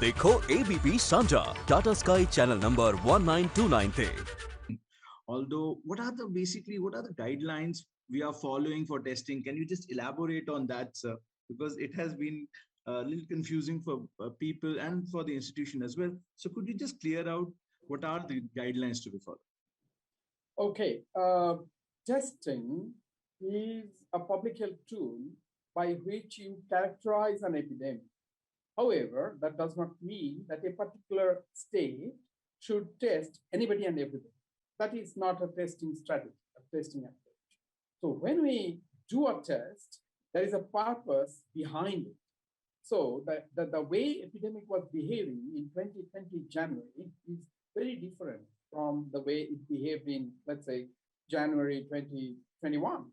देखो एबीपी सांझा Tata sky channel number 1929 थे। Although, what are the guidelines we are following for testing? Can you just elaborate on that, sir? Because it has been a little confusing for people and for the institution as well. So could you just clear out what are the guidelines to be followed? Okay, testing is a public health tool by which you characterize an epidemic. However, that does not mean that a particular state should test anybody and everybody. That is not a testing strategy, a testing approach. So when we do a test, there is a purpose behind it. So the way epidemic was behaving in 2020 January is very different from the way it behaved in, let's say, January 2021.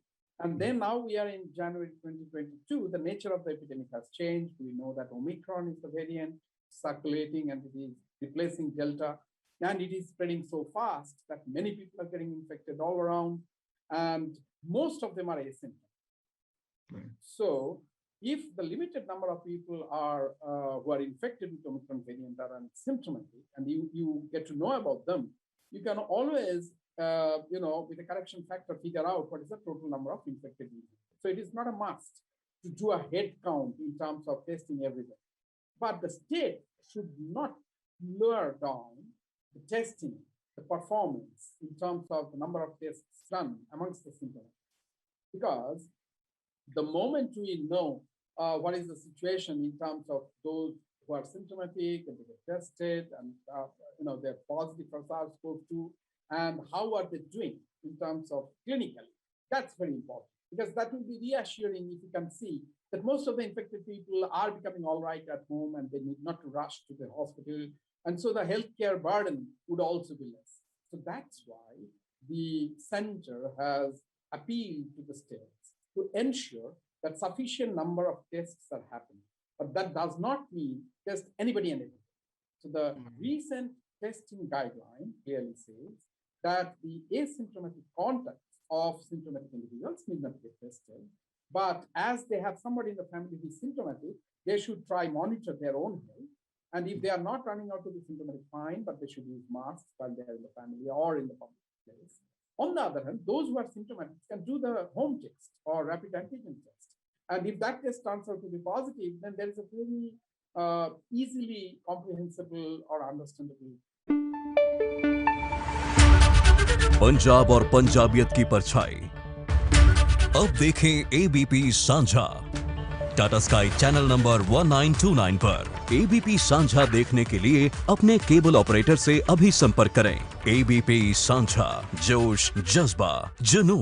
And then now we are in January 2022, the nature of the epidemic has changed. We know that Omicron is the variant circulating and it is replacing Delta. And it is spreading so fast that many people are getting infected all around. And most of them are asymptomatic. Right. So if the limited number of people are who are infected with Omicron variant are asymptomatic and you get to know about them, you can always with a correction factor, figure out what is the total number of infected people. So it is not a must to do a head count in terms of testing everything. But the state should not lower down the testing, the performance in terms of the number of tests done amongst the symptoms. Because the moment we know what is the situation in terms of those who are symptomatic and they get tested and they're positive for SARS-CoV-2, and how are they doing in terms of clinically? That's very important because that will be reassuring if you can see that most of the infected people are becoming all right at home and they need not to rush to the hospital. And so the healthcare burden would also be less. So that's why the center has appealed to the states to ensure that sufficient number of tests are happening. But that does not mean test anybody and everybody. So the recent testing guideline clearly says that the asymptomatic contacts of symptomatic individuals need not get tested. But as they have somebody in the family who is symptomatic, they should monitor their own health. And if they are not running out to be symptomatic, fine, but they should use masks while they're in the family or in the public place. On the other hand, those who are symptomatic can do the home test or rapid antigen test. And if that test turns out to be positive, then there is a very easily comprehensible or understandable. Punjab और पंजाबियत की परछाई अब देखें ABP सांझा Tata sky channel number 1929 पर। ABP सांझा देखने के लिए अपने केबल ऑपरेटर से अभी संपर्क करें। एबीपी सांझा, जोश, जज्बा, जुनून।